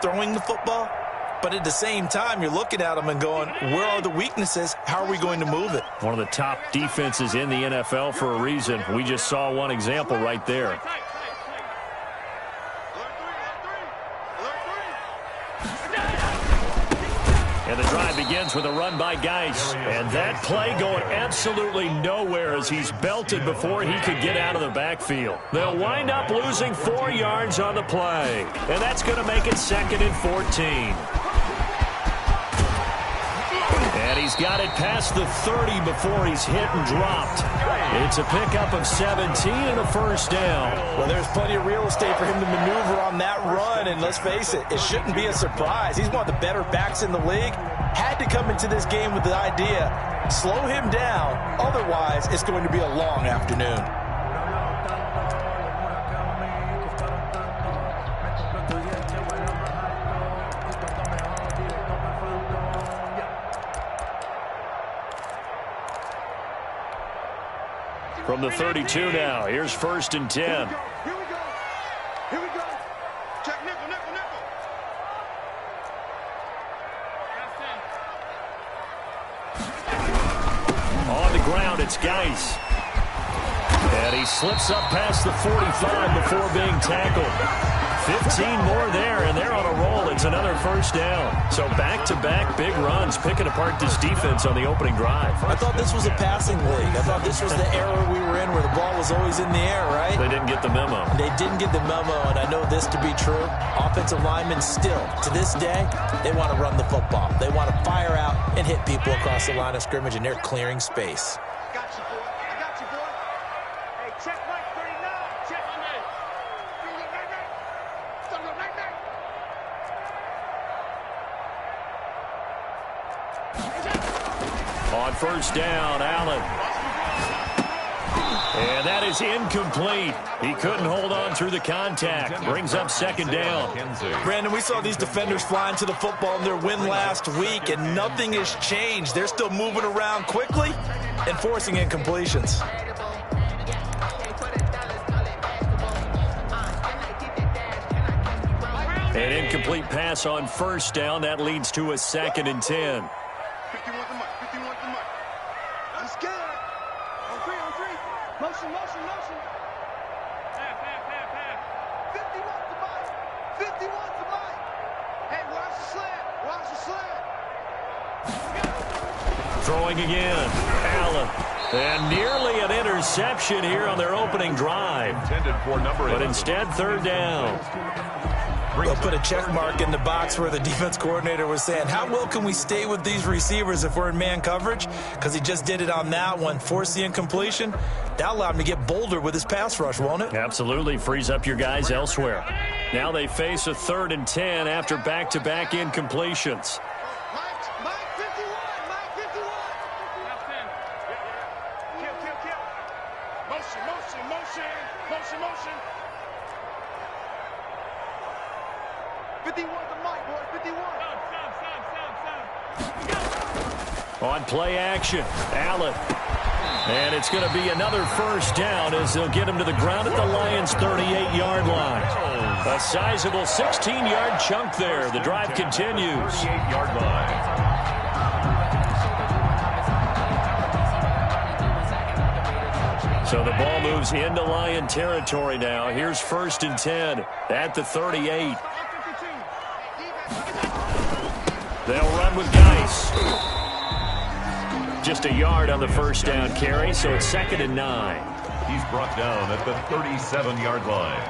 throwing the football. But at the same time, you're looking at them and going, where are the weaknesses? How are we going to move it? One of the top defenses in the NFL for a reason. We just saw one example right there. And the drive begins with a run by Geis. And that play going absolutely nowhere as he's belted before he could get out of the backfield. They'll wind up losing 4 yards on the play. And that's going to make it 2nd and 14. And he's got it past the 30 before he's hit and dropped. It's a pickup of 17 and a first down. Well, there's plenty of real estate for him to maneuver on that run, and let's face it, it shouldn't be a surprise. He's one of the better backs in the league. Had to come into this game with the idea, slow him down, otherwise it's going to be a long afternoon. From the 32 now, here's 1st and 10. Here we go. Here we go. Check nickel, nickel, nickel. On the ground, it's Geis. And he slips up past the 45 before being tackled. 15 more there, and they're on a roll. It's another first down. So back-to-back big runs, picking apart this defense on the opening drive. I thought this was a passing league. I thought this was the era we were in where the ball was always in the air, right? They didn't get the memo. They didn't get the memo, and I know this to be true. Offensive linemen still, to this day, they want to run the football. They want to fire out and hit people across the line of scrimmage, and they're clearing space. I got you, boy. I got you, boy. Hey, check Mike 39. Check on me. On first down, Allen. And that is incomplete. He couldn't hold on through the contact. Brings up 2nd down. Brandon, we saw these defenders flying to the football in their win last week, and nothing has changed. They're still moving around quickly and forcing incompletions. An incomplete pass on first down. That leads to a 2nd and 10. 51 to Mike. 51 to Mike. Let's get it. On three. Motion. Pass. 51 to Mike. 51 to Mike. Hey, watch the slant. Throwing again. Allen. And nearly an interception here on their opening drive. But instead, 3rd down. They'll put a check mark in the box where the defense coordinator was saying, how well can we stay with these receivers if we're in man coverage? Because he just did it on that one, forced the incompletion. That allowed him to get bolder with his pass rush, won't it? Absolutely. Frees up your guys elsewhere. Now they face a 3rd and 10 after back-to-back incompletions. Mike 51. Motion. 51 to Mike, boy. 51. On play action, Allen. And it's going to be another first down as they'll get him to the ground at the Lions' 38-yard line. A sizable 16-yard chunk there. The drive continues. 38-yard line. So the ball moves into Lion territory now. Here's 1st and 10 at the 38. They'll run with Geis. Just a yard on the first down carry, so it's 2nd and 9. He's brought down at the 37-yard line.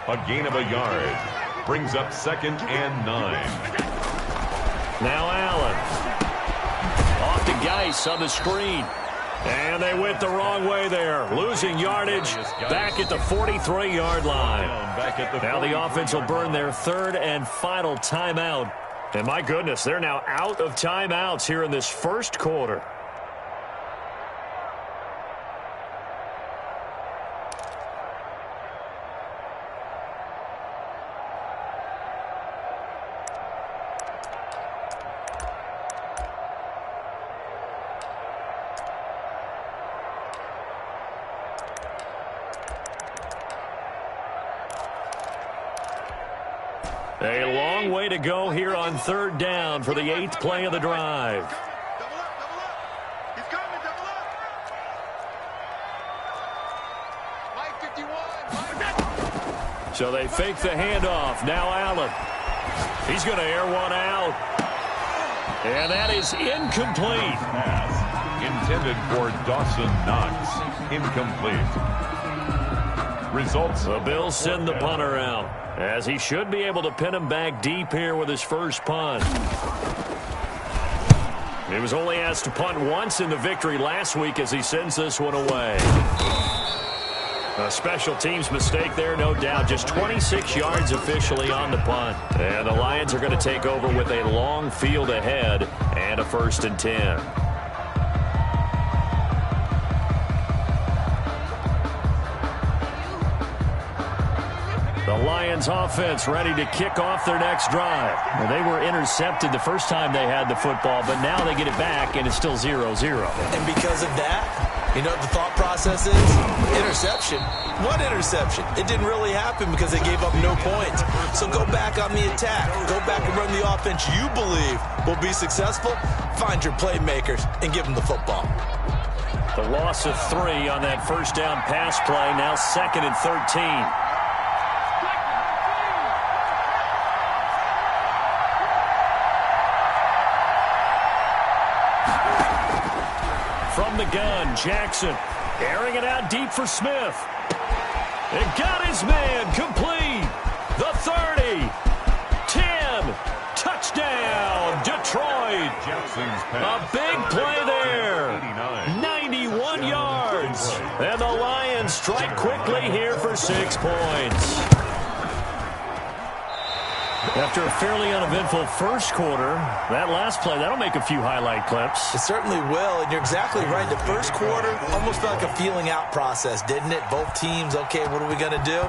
A gain of a yard. Brings up 2nd and 9. Now Allen. Off to Geis on the screen. And they went the wrong way there. Losing yardage back at the 43-yard line. Now the offense will burn their 3rd and final timeout. And my goodness, they're now out of timeouts here in this first quarter. A long way to go here on 3rd down for the 8th play of the drive. Double up, double up. He's coming, double up. Mike 51. So they fake the handoff. Now Allen. He's going to air one out. And that is incomplete. Pass intended for Dawson Knox. Incomplete. Results. The Bills send the punter out, as he should be able to pin him back deep here with his first punt. He was only asked to punt once in the victory last week as he sends this one away. A special teams mistake there, no doubt. Just 26 yards officially on the punt. And the Lions are going to take over with a long field ahead and a 1st and 10. The Lions offense ready to kick off their next drive. Well, they were intercepted the first time they had the football, but now they get it back, and it's still 0-0. And because of that, you know what the thought process is? Interception. What interception? It didn't really happen because they gave up no points. So go back on the attack. Go back and run the offense you believe will be successful. Find your playmakers and give them the football. The loss of 3 on that first down pass play, now 2nd and 13. From the gun, Jackson airing it out deep for Smith. It got his man complete. The 30, 10, touchdown, Detroit. A big play there. 91 yards. And the Lions strike quickly here for 6 points. After a fairly uneventful first quarter, that last play, that'll make a few highlight clips. It certainly will, and you're exactly right. The first quarter almost felt like a feeling out process, didn't it? Both teams, okay, what are we going to do?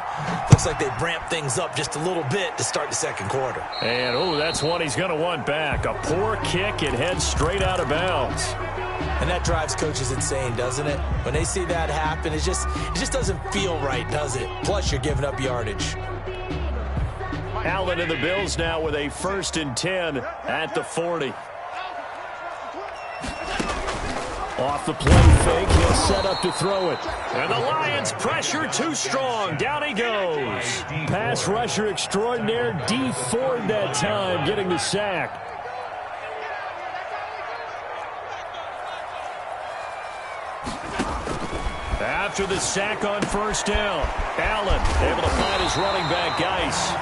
Looks like they ramped things up just a little bit to start the second quarter. And, that's one he's going to want back. A poor kick, it heads straight out of bounds. And that drives coaches insane, doesn't it? When they see that happen, it just doesn't feel right, does it? Plus, you're giving up yardage. Allen and the Bills now with a 1st and 10 at the 40. Off the play fake, he'll set up to throw it. And the Lions pressure too strong. Down he goes. Pass rusher extraordinaire, D Ford that time, getting the sack. After the sack on first down, Allen able to find his running back, Geis.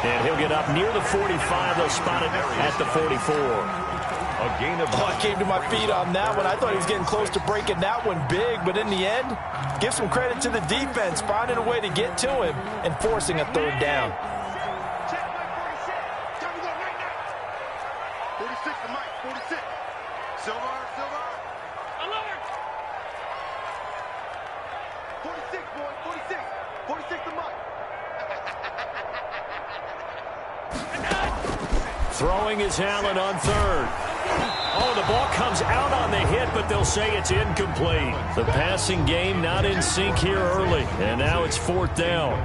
And he'll get up near the 45. They'll spot it at the 44. A gain of... I came to my feet on that one. I thought he was getting close to breaking that one big, but in the end, give some credit to the defense, finding a way to get to him and forcing a 3rd down. Check Mike 46. Time to go right now. 46 to Mike, 46. Silver. Alert! 46, boy, 46. 46 to Mike. Throwing is Allen on 3rd. Oh, the ball comes out on the hit, but they'll say it's incomplete. The passing game not in sync here early, and now it's 4th down.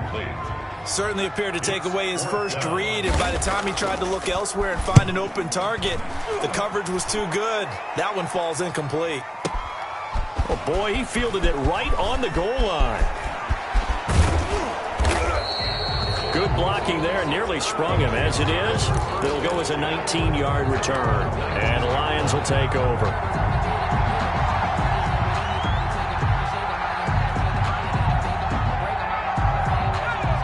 Certainly appeared to take away his first read, and by the time he tried to look elsewhere and find an open target, the coverage was too good. That one falls incomplete. Oh, boy, he fielded it right on the goal line. Good blocking there, nearly sprung him. As it is, it'll go as a 19-yard return. And the Lions will take over.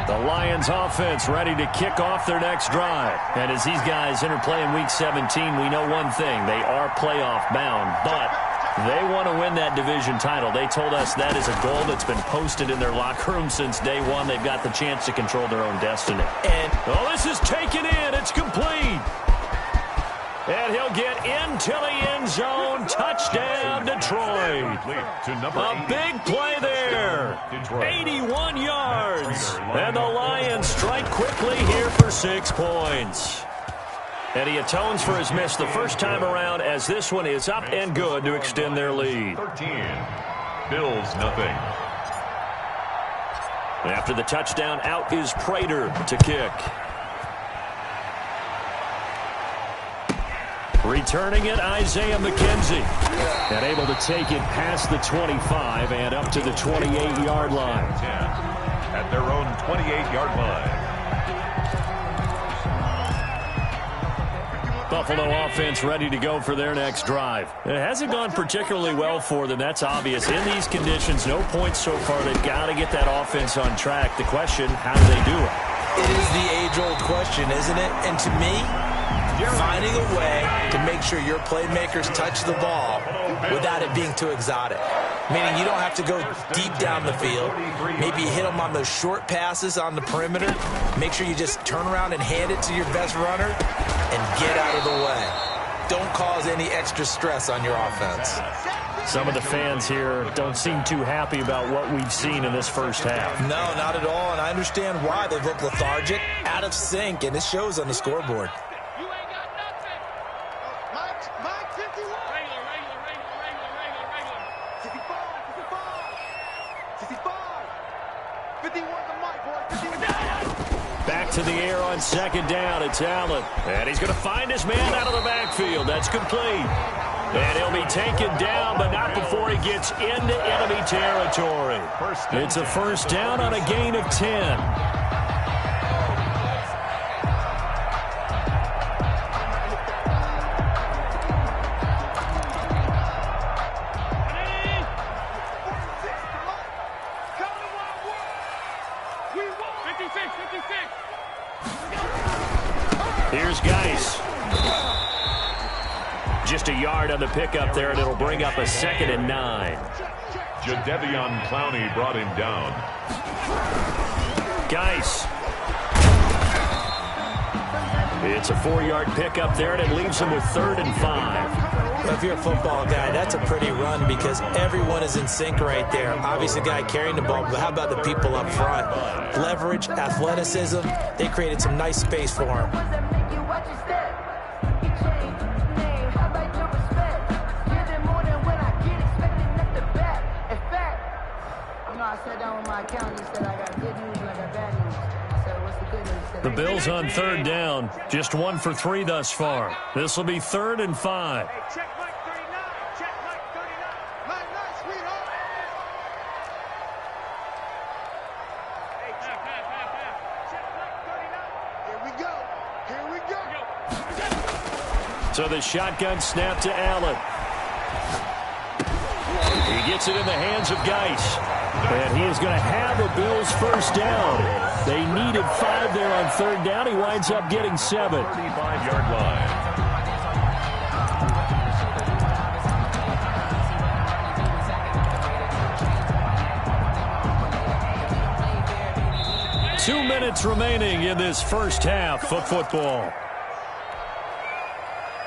The Lions offense ready to kick off their next drive. And as these guys interplay in Week 17, we know one thing. They are playoff bound, but they want to win that division title. They told us that is a goal that's been posted in their locker room since day one. They've got the chance to control their own destiny. And, this is taken in. It's complete. And he'll get into the end zone. Touchdown, Detroit. A big play there. 81 yards. And the Lions strike quickly here for 6 points. And he atones for his miss the first time around, as this one is up and good to extend their lead. 13. Bills nothing. After the touchdown, out is Prater to kick. Returning it, Isaiah McKenzie. And able to take it past the 25 and up to the 28-yard line. At their own 28-yard line. Buffalo offense ready to go for their next drive. It hasn't gone particularly well for them. That's obvious. In these conditions, no points so far. They've got to get that offense on track. The question, how do they do it? It is the age-old question, isn't it? And to me, finding a way to make sure your playmakers touch the ball without it being too exotic. Meaning you don't have to go deep down the field. Maybe you hit them on those short passes on the perimeter. Make sure you just turn around and hand it to your best runner and get out of the way. Don't cause any extra stress on your offense. Some of the fans here don't seem too happy about what we've seen in this first half. No, not at all, and I understand why. They've looked lethargic, out of sync, and it shows on the scoreboard. Back to the air on second down. It's Allen. And he's going to find his man out of the backfield. That's complete. And he'll be taken down, but not before he gets into enemy territory. It's a first down on a gain of 10. Here's Geis. Just a yard on the pickup there, and it'll bring up a 2nd and 9. Jadeveon Clowney brought him down. Geis. It's a 4-yard pickup there, and it leaves him with 3rd and 5. Well, if you're a football guy, that's a pretty run because everyone is in sync right there. Obviously, the guy carrying the ball, but how about the people up front? Leverage, athleticism, they created some nice space for him. The Bills on 3rd down. Just 1 for 3 thus far. This will be 3rd and 5. Check Mike 39. Check Mike 39. Nice, sweetheart. Hey, check Mike 39. Here we go. So the shotgun snap to Allen. He gets it in the hands of Geis. And he is going to have a Bills first down. They needed 5 there on 3rd down. He winds up getting 7. 35-yard line. Two minutes remaining in this first half of football.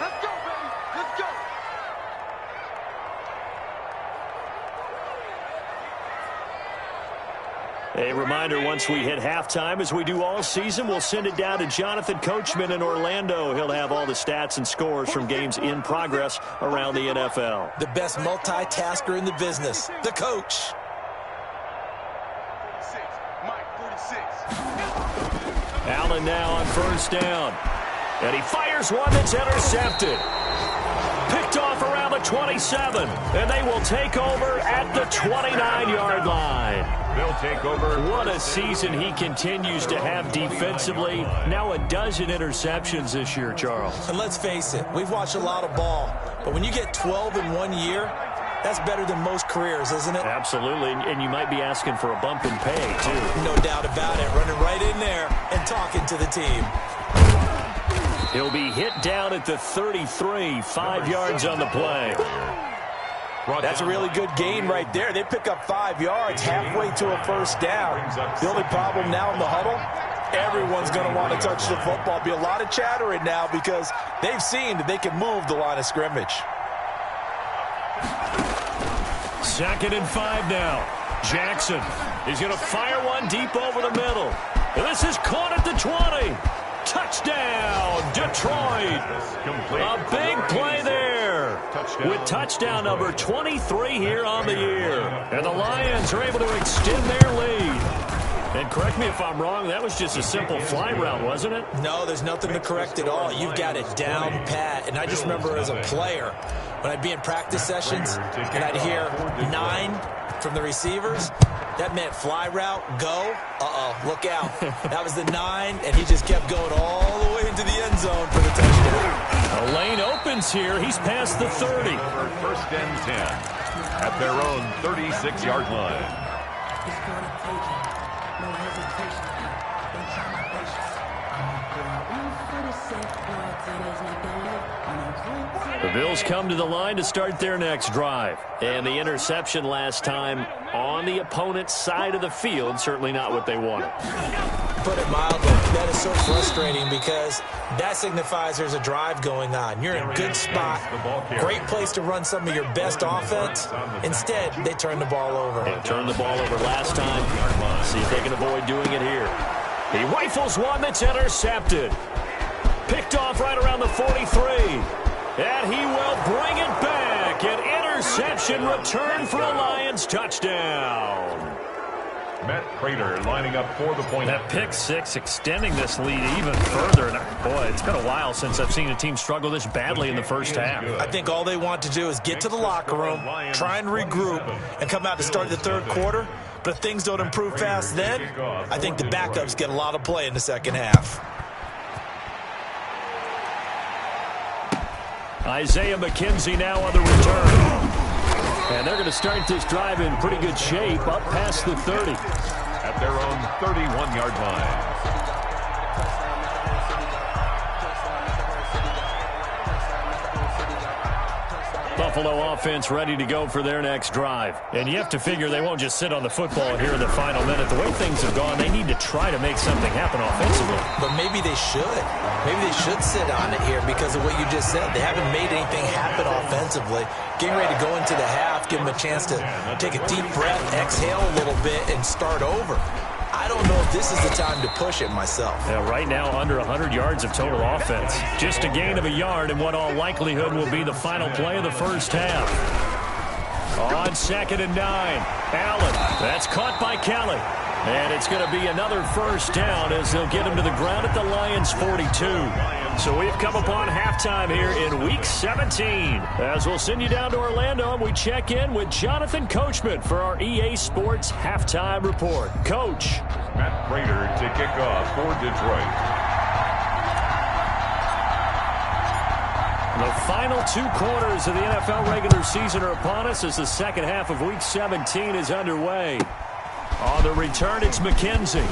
Let's go, baby. Let's go. A reminder, once we hit halftime, as we do all season, we'll send it down to Jonathan Coachman in Orlando. He'll have all the stats and scores from games in progress around the NFL. The best multitasker in the business, the coach. 46. Mike 46. Allen now on 1st down. And he fires one that's intercepted. Picked off around the 27. And they will take over at the 29-yard line. They'll take over. What a season he continues to have defensively. Now a dozen interceptions this year, Charles. And let's face it, we've watched a lot of ball. But when you get 12 in 1 year, that's better than most careers, isn't it? Absolutely, and you might be asking for a bump in pay, too. No doubt about it. Running right in there and talking to the team. He'll be hit down at the 33, 5 yards on the play. That's a really good gain right there. They pick up 5 yards halfway to a first down. The only problem now in the huddle, everyone's going to want to touch the football. Be a lot of chattering now because they've seen that they can move the line of scrimmage. 2nd and 5 now. Jackson is going to fire one deep over the middle. And this is caught at the 20. Touchdown, Detroit. A big play there with touchdown number 23 here on the year. And the Lions are able to extend their lead. And correct me if I'm wrong, that was just a simple fly route, wasn't it? No, there's nothing to correct at all. You've got it down pat. And I just remember as a player, when I'd be in practice sessions and I'd hear 9 from the receivers, that meant fly route, go, look out. That was the 9, and he just kept going all the way into the end zone for the touchdown. A lane opens here. He's past the 30. First and 10 at their own 36-yard line. The Bills come to the line to start their next drive. And the interception last time on the opponent's side of the field, certainly not what they wanted. Put it mildly, that is so frustrating because that signifies there's a drive going on. You're in a good spot, great place to run some of your best offense. Instead, they turn the ball over. They turned the ball over last time. See if they can avoid doing it here. He rifles one that's intercepted. Picked off right around the 43. And he will bring it back. An interception return for a Lions touchdown. Matt Prater lining up for the point. That pick six extending this lead even further. And boy, it's been a while since I've seen a team struggle this badly in the first half. I think all they want to do is get to the locker room, try and regroup, and come out to start the third quarter. But if things don't improve fast then, I think the backups get a lot of play in the second half. Isaiah McKenzie now on the return. And they're going to start this drive in pretty good shape, up past the 30. At their own 31-yard line. Buffalo offense ready to go for their next drive. And you have to figure they won't just sit on the football here in the final minute. The way things have gone, they need to try to make something happen offensively. But maybe they should. Maybe they should sit on it here because of what you just said. They haven't made anything happen offensively. Getting ready to go into the half, give them a chance to take a deep breath, exhale a little bit, and start over. I don't know if this is the time to push it myself. Yeah, right now, under 100 yards of total offense. Just a gain of a yard in what all likelihood will be the final play of the first half. On 2nd and 9, Allen. That's caught by Kelly. And it's going to be another first down as they'll get him to the ground at the Lions' 42. So we've come upon halftime here in Week 17. As we'll send you down to Orlando, and we check in with Jonathan Coachman for our EA Sports Halftime Report. Coach. Matt Prater to kick off for Detroit. The final 2 quarters of the NFL regular season are upon us as the second half of Week 17 is underway. On the return, it's McKenzie.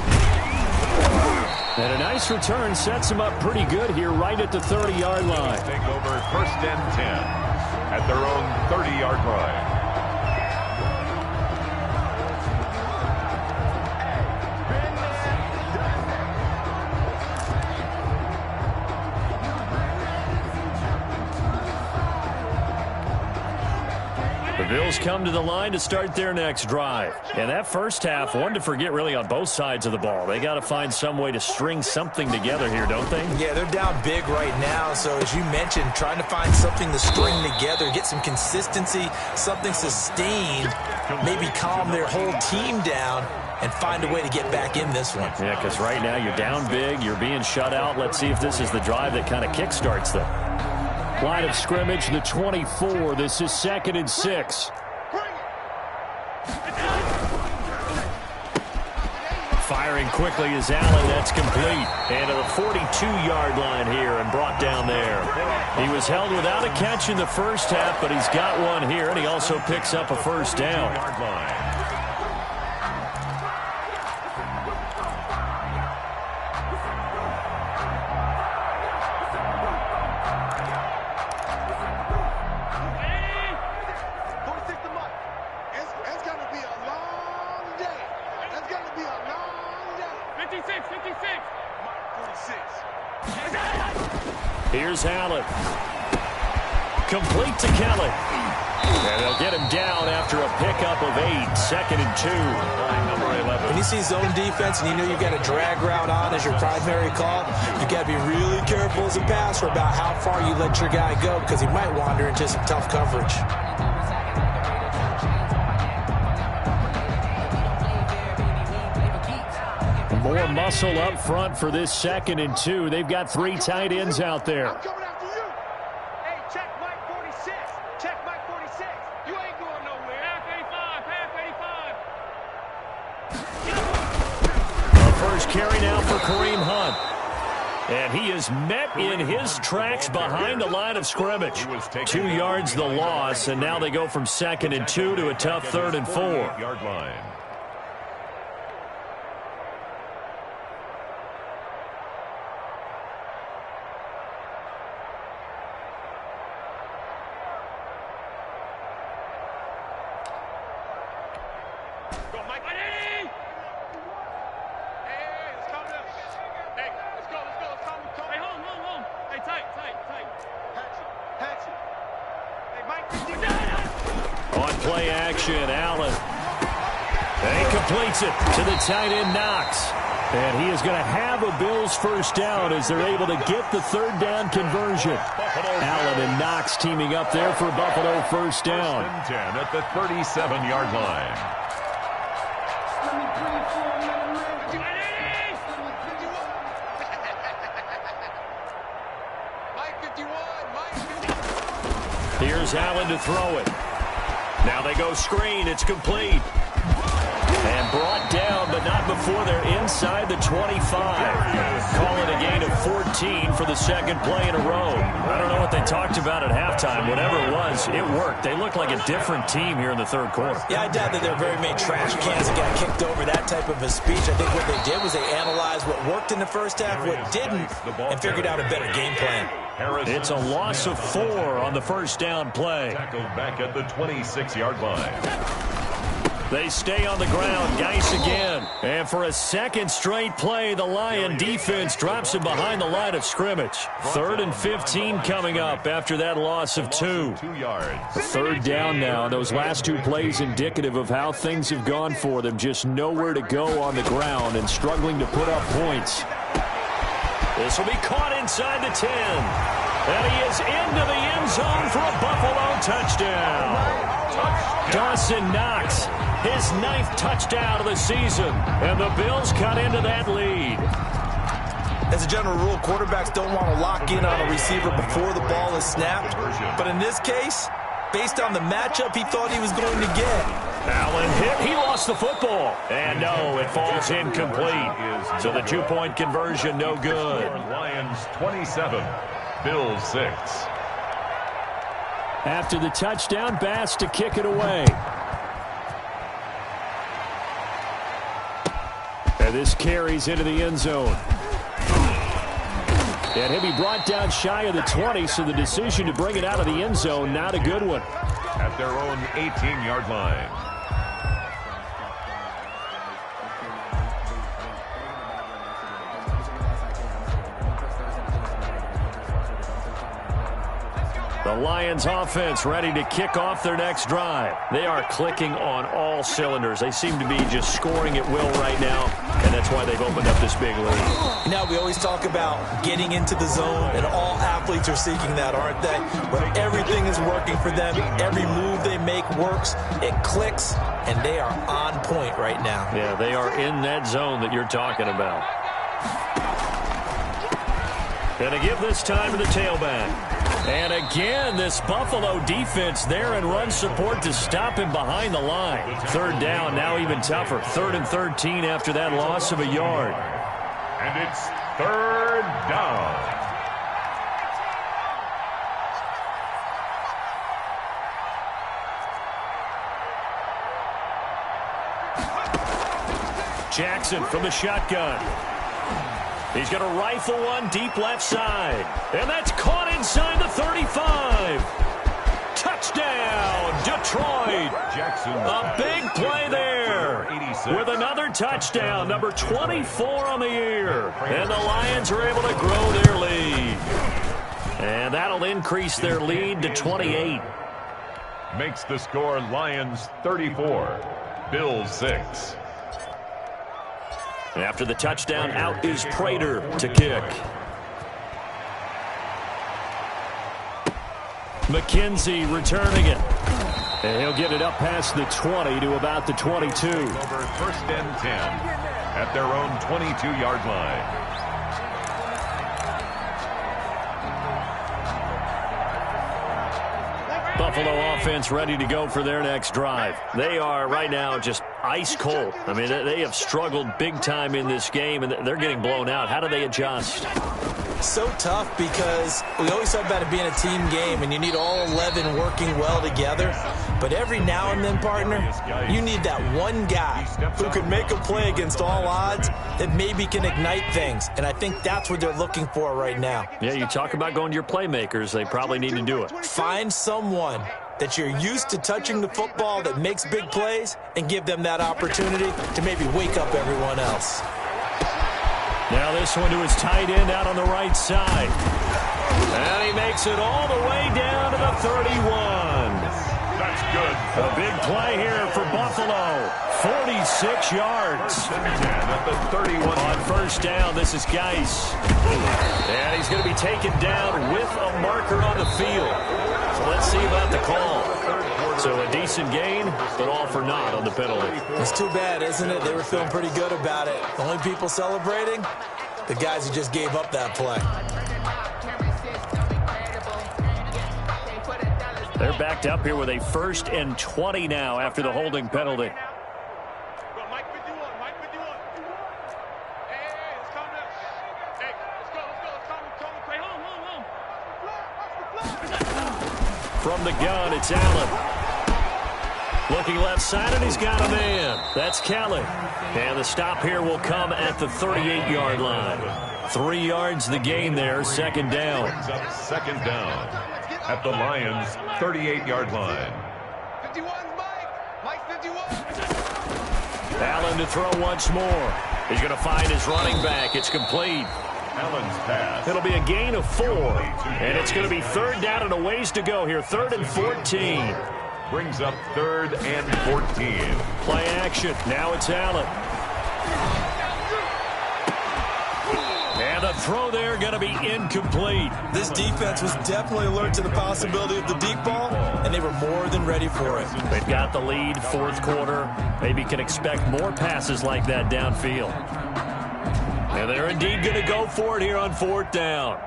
And a nice return sets him up pretty good here right at the 30-yard line. Take over first and 10 at their own 30-yard line. The Bills come to the line to start their next drive. And that first half, one to forget really on both sides of the ball. They got to find some way to string something together here, don't they? Yeah, they're down big right now. So as you mentioned, trying to find something to string together, get some consistency, something sustained, maybe calm their whole team down and find a way to get back in this one. Yeah, because right now you're down big, you're being shut out. Let's see if this is the drive that kind of kickstarts them. Line of scrimmage, the 24. This is 2nd and 6. Firing quickly is Allen. That's complete. And to the 42-yard line here and brought down there. He was held without a catch in the first half, but he's got one here, and he also picks up a first down. Here's Allen. Complete to Kelly. And they'll get him down after a pickup of 8. 2nd and 2. Number 11. When you see zone defense and you know you've got a drag route on as your primary call, you've got to be really careful as a passer about how far you let your guy go because he might wander into some tough coverage. More muscle up front for this 2nd and 2. They've got 3 tight ends out there. I'm coming after you. Hey, check Mike 46. Check Mike 46. You ain't going nowhere. Half 85. Half 85. The first carry now for Kareem Hunt. And he is met in his tracks behind the line of scrimmage. 2 yards the loss, and now they go from 2nd and 2 to a tough 3rd and 4. Yard line. Go, Mike. Hey, let's calm down. Hey, let's go. Let's calm. Hey, home. Hey, tight. Hatchet. Hey, Mike, 50. On play action, Allen. And he completes it to the tight end, Knox. And he is going to have a Bills first down as they're able to get the 3rd down conversion. Allen and Knox teaming up there for Buffalo first down. 10 at the 37-yard line. Here's Allen to throw it. Now they go screen. It's complete. And brought down, but not before they're inside the 25. Call it a gain of 14 for the 2nd play in a row. I don't know what they talked about at halftime. Whatever it was, it worked. They look like a different team here in the 3rd quarter. Yeah, I doubt that there are very many trash cans that got kicked over that type of a speech. I think what they did was they analyzed what worked in the first half, what didn't, and figured out a better game plan. It's a loss of 4 on the first down play. Tackled back at the 26-yard line. They stay on the ground. Geis again. And for a 2nd straight play, the Lion defense drops him behind the line of scrimmage. 3rd and 15 coming up after that loss of 2. 2 yards. 3rd down now. Those last 2 plays indicative of how things have gone for them. Just nowhere to go on the ground and struggling to put up points. This will be caught inside the 10. And he is into the end zone for a Buffalo touchdown. Dawson Knox, his 9th touchdown of the season. And the Bills cut into that lead. As a general rule, quarterbacks don't want to lock in on a receiver before the ball is snapped. But in this case, based on the matchup he thought he was going to get. Allen hit. He lost the football. And no, it falls incomplete. So the 2-point conversion, no good. Lions 27, Bills 6. After the touchdown, Bass to kick it away. And this carries into the end zone. And he'll be brought down shy of the 20, so the decision to bring it out of the end zone, not a good one. At their own 18-yard line. The Lions offense ready to kick off their next drive. They are clicking on all cylinders. They seem to be just scoring at will right now, and that's why they've opened up this big lead. Now, we always talk about getting into the zone, and all athletes are seeking that, aren't they? Where everything is working for them, every move they make works, it clicks, and they are on point right now. Yeah, they are in that zone that you're talking about. Going to give this time to the tailback. And again, this Buffalo defense there in run support to stop him behind the line. 3rd down, now even tougher. 3rd and 13 after that loss of a yard. And it's 3rd down. Jackson from the shotgun. He's going to rifle one deep left side. And that's caught inside the 35. Touchdown, Detroit. Jackson. A big play there. With another touchdown, number 24 on the year. And the Lions are able to grow their lead. And that'll increase their lead to 28. Makes the score Lions 34, Bills 6. And after the touchdown, out is Prater to kick. McKenzie returning it. And he'll get it up past the 20 to about the 22. Over 1st and 10 at their own 22-yard line. Buffalo offense ready to go for their next drive. They are right now just ice cold. I mean, they have struggled big time in this game, and they're getting blown out. How do they adjust? So tough because we always talk about it being a team game, and you need all 11 working well together. But every now and then, partner, you need that one guy who can make a play against all odds that maybe can ignite things. And I think that's what they're looking for right now. Yeah, you talk about going to your playmakers. They probably need to do it. Find someone that you're used to touching the football that makes big plays and give them that opportunity to maybe wake up everyone else. Now this one to his tight end out on the right side. And he makes it all the way down to the 31. That's good. A big play here for Buffalo. 46 yards. At the 31. On first down, this is Geis. And he's going to be taken down with a marker on the field. So let's see about the call. So a decent gain, but all for naught on the penalty. It's too bad, isn't it? They were feeling pretty good about it. The only people celebrating, the guys who just gave up that play. They're backed up here with a 1st and 20 now after the holding penalty. From the gun, it's Allen. Looking left side, and he's got a man. That's Kelly. And the stop here will come at the 38-yard line. 3 yards the gain there, second down. Brings up second down at the Lions' 38-yard line. 51, Mike 51. Allen to throw once more. He's going to find his running back. It's complete. Allen's pass. It'll be a gain of 4. And it's going to be third down and a ways to go here. 3rd and 14. Brings up 3rd and 14. Play action. Now it's Allen. And a throw there going to be incomplete. This defense was definitely alert to the possibility of the deep ball, and they were more than ready for it. They've got the lead, 4th quarter. Maybe can expect more passes like that downfield. And they're indeed going to go for it here on 4th down.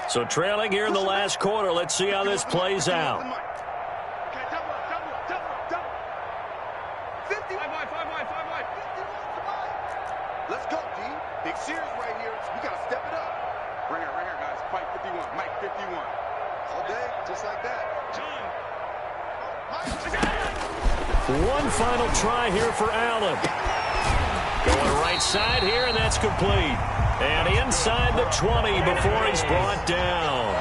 So trailing here in the last quarter. Let's see how this plays out. Let's go, D. Big series right here. We got to step it up. Right here, guys. Mike 51. Mike 51. All day, just like that. One final try here for Allen. Going right side here, and that's complete. And inside the 20 before he's brought down.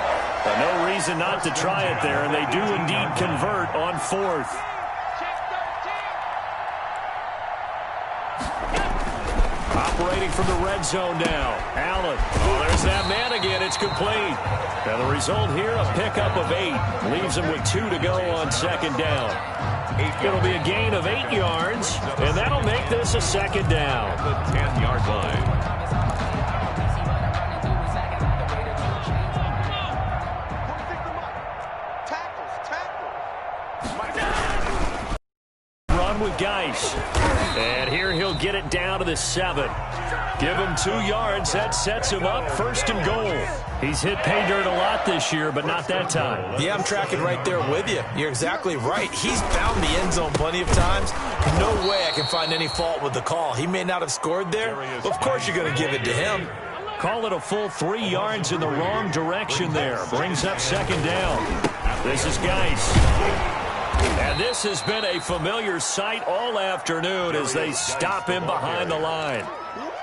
But no reason not to try it there, and they do indeed convert on 4th. Operating from the red zone now. Allen. Oh, there's that man again. It's complete. Now the result here, a pickup of 8. Leaves him with 2 to go on second down. It'll be a gain of 8 yards, and that'll make this a second down. The 10-yard line. Run with Geis. And here he'll get it down to the 7. Give him 2 yards. That sets him up 1st and goal. He's hit pay dirt a lot this year, but not that time. Yeah, I'm tracking right there with you. You're exactly right. He's found the end zone plenty of times. No way I can find any fault with the call. He may not have scored there. Of course you're going to give it to him. Call it a full 3 yards in the wrong direction there. Brings up second down. This is Geis. And this has been a familiar sight all afternoon as they stop him behind the line.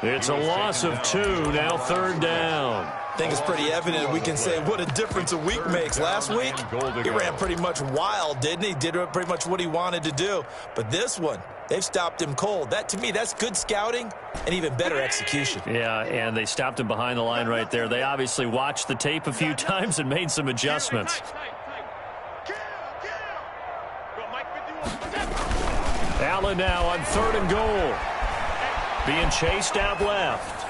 It's a loss of 2, now 3rd down. I think it's pretty evident we can say what a difference a week makes. Last week, he ran pretty much wild, didn't he? Did pretty much what he wanted to do. But this one, they've stopped him cold. That, to me, that's good scouting and even better execution. Yeah, and they stopped him behind the line right there. They obviously watched the tape a few times and made some adjustments. Allen now on 3rd and goal. Being chased out left.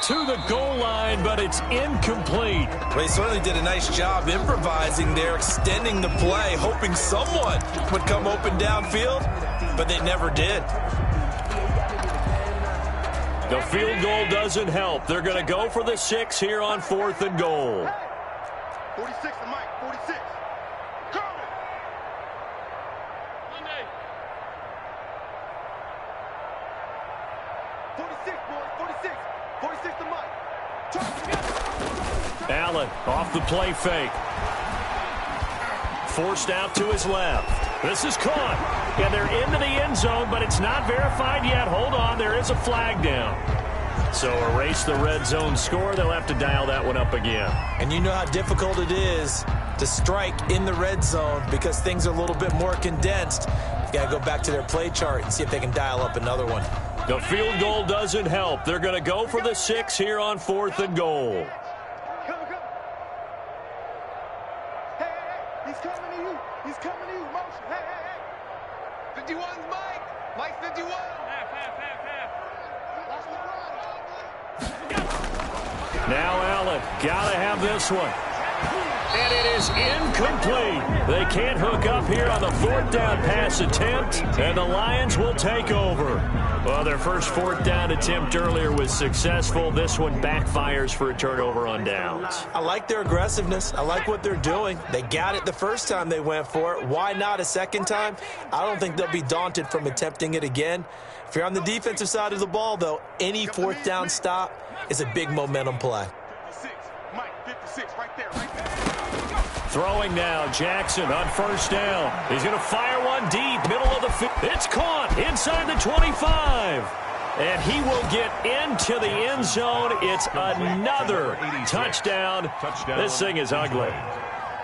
To the goal line, but it's incomplete. Well, he certainly did a nice job improvising there, extending the play, hoping someone would come open downfield, but they never did. The field goal doesn't help. They're going to go for the 6 here on 4th and goal. 46 to Mike, 46. Go! Monday. 46, boys, 46. 46 to Mike. Allen off the play fake. Forced out to his left. This is caught. And they're into the end zone, but it's not verified yet. Hold on, there is a flag down. So erase the red zone score. They'll have to dial that one up again. And you know how difficult it is to strike in the red zone because things are a little bit more condensed. You got to go back to their play chart and see if they can dial up another one. The field goal doesn't help. They're going to go for the 6 here on 4th and goal. Come. Hey. He's coming to you. He's coming to you. Motion. Hey. 51's Mike. Mike 51. Half. Now Allen, gotta have this one. And it is incomplete. They can't hook up here on the 4th down pass attempt, and the Lions will take over. Well, their first 4th down attempt earlier was successful. This one backfires for a turnover on downs. I like their aggressiveness. I like what they're doing. They got it the first time they went for it. Why not a second time? I don't think they'll be daunted from attempting it again. If you're on the defensive side of the ball, though, any 4th down stop is a big momentum play. 56. Mike 56 right there. Throwing now, Jackson on 1st down. He's going to fire one deep, middle of the field. It's caught inside the 25. And he will get into the end zone. It's another touchdown. This thing is ugly.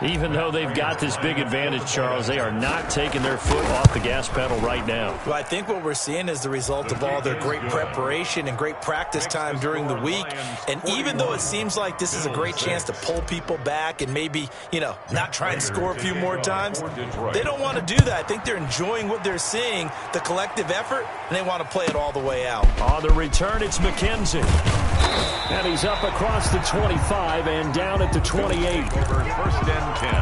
Even though they've got this big advantage, Charles, they are not taking their foot off the gas pedal right now. Well, I think what we're seeing is the result of all their great preparation and great practice time during the week. And even though it seems like this is a great chance to pull people back and maybe, not try and score a few more times, they don't want to do that. I think they're enjoying what they're seeing, the collective effort, and they want to play it all the way out. On the return, it's McKenzie. And he's up across the 25 and down at the 28. Over 1st and 10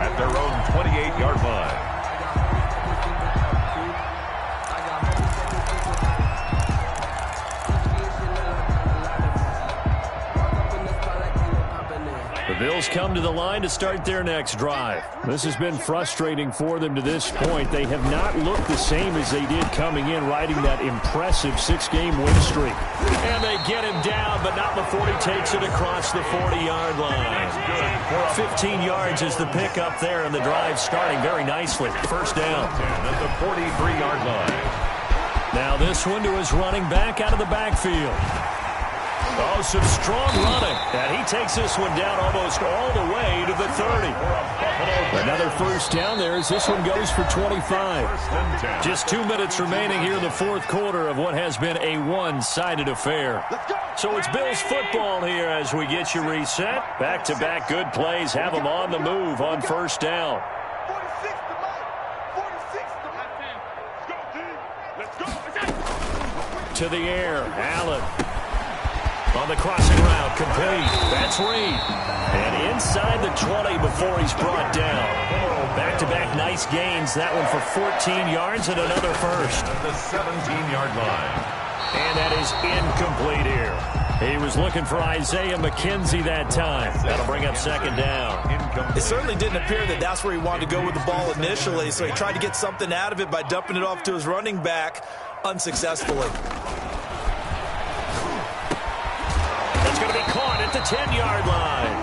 at their own 28-yard line. The Bills come to the line to start their next drive. This has been frustrating for them to this point. They have not looked the same as they did coming in, riding that impressive 6-game win streak. And they get him down, but not before he takes it across the 40-yard line. 15 yards is the pickup there, and the drive starting very nicely. 1st down. At the 43-yard line. Now this one to his running back out of the backfield. Oh, some strong running. And he takes this one down almost all the way to the 30. Another 1st down there as this one goes for 25. Just 2 minutes remaining here in the 4th quarter of what has been a one-sided affair. So it's Bills football here as we get you reset. Back-to-back good plays have them on the move on 1st down. 46 to Mike. 46 to Let's go. To the air, Allen. On the crossing route, complete. That's Reed. And inside the 20 before he's brought down. Back-to-back nice gains. That one for 14 yards and another first. At the 17-yard line. And that is incomplete here. He was looking for Isaiah McKenzie that time. That'll bring up 2nd down. It certainly didn't appear that that's where he wanted to go with the ball initially, so he tried to get something out of it by dumping it off to his running back unsuccessfully. At the 10-yard line.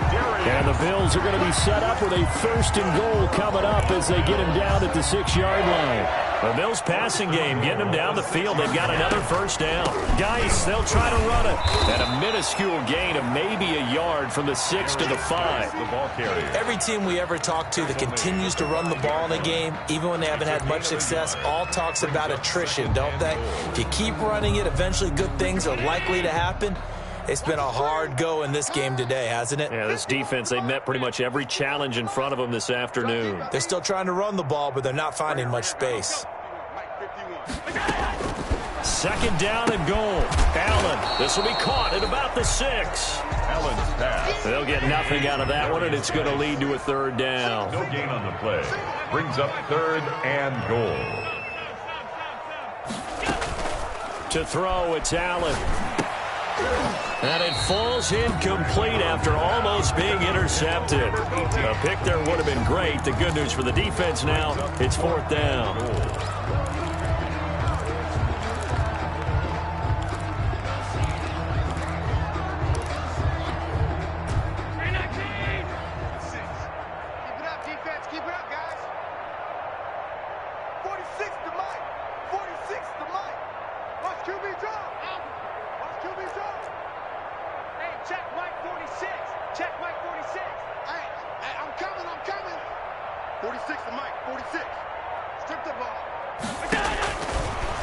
And the Bills are going to be set up with a 1st and goal coming up as they get him down at the 6-yard line. The Bills passing game getting them down the field. They've got another 1st down. Geis, they'll try to run it. At a minuscule gain of maybe a yard from the 6 to the 5. The ball carrier. Every team we ever talk to that continues to run the ball in a game, even when they haven't had much success, all talks about attrition, don't they? If you keep running it, eventually good things are likely to happen. It's been a hard go in this game today, hasn't it? Yeah, this defense, they met pretty much every challenge in front of them this afternoon. They're still trying to run the ball, but they're not finding much space. 2nd down and goal. Allen, this will be caught at about the 6. Allen's pass. They'll get nothing out of that one, and it's going to lead to a 3rd down. No gain on the play. Brings up 3rd and goal. To throw, it's Allen. And it falls incomplete after almost being intercepted. A pick there would have been great. The good news for the defense now, it's 4th down.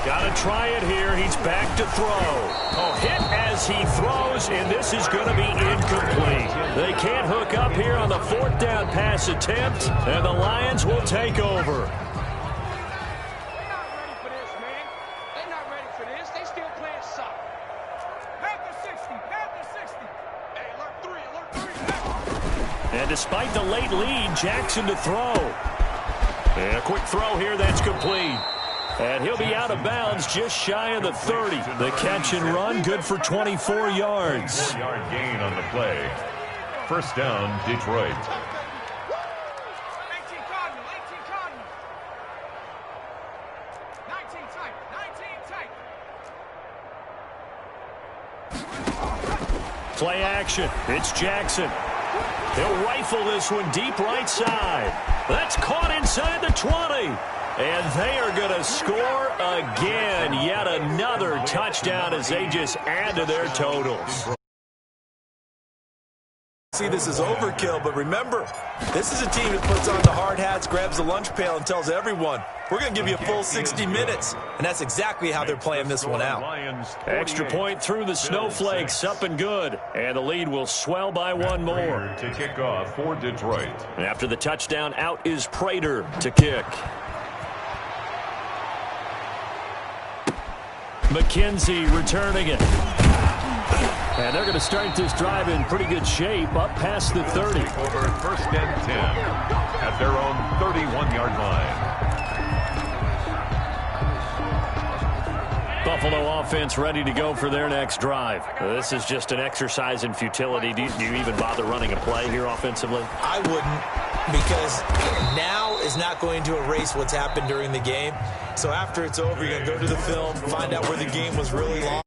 Gotta try it here. He's back to throw. Oh, hit as he throws, and this is going to be incomplete. They can't hook up here on the 4th down pass attempt, and the Lions will take over. They're not ready for this, man. They're not ready for this. They still playing soccer. Panther 60, Panther 60. Hey, alert 3. And despite the late lead, Jackson to throw. And a quick throw here, that's complete. And he'll be out of bounds just shy of the 30. The catch and run, good for 24 yards. 4-yard gain on the play. 1st down, Detroit. 18 Cardinal, 18 Cardinal. 19 tight, 19 tight. Play action. It's Jackson. He'll rifle this one deep right side. That's caught inside the 20. And they are going to score again. Yet another touchdown as they just add to their totals. See, this is overkill, but remember, this is a team that puts on the hard hats, grabs the lunch pail, and tells everyone, we're going to give you a full 60 minutes. And that's exactly how they're playing this one out. Extra point through the snowflakes, up and good. And the lead will swell by one more. To kick off for Detroit. After the touchdown, out is Prater to kick. McKenzie returning it. And they're going to start this drive in pretty good shape, up past the 30. Over 1st and 10 at their own 31-yard line. Buffalo offense ready to go for their next drive. This is just an exercise in futility. Do you even bother running a play here offensively? I wouldn't, because now is not going to erase what's happened during the game. So after it's over, you're going to go to the film, find out where the game was really long.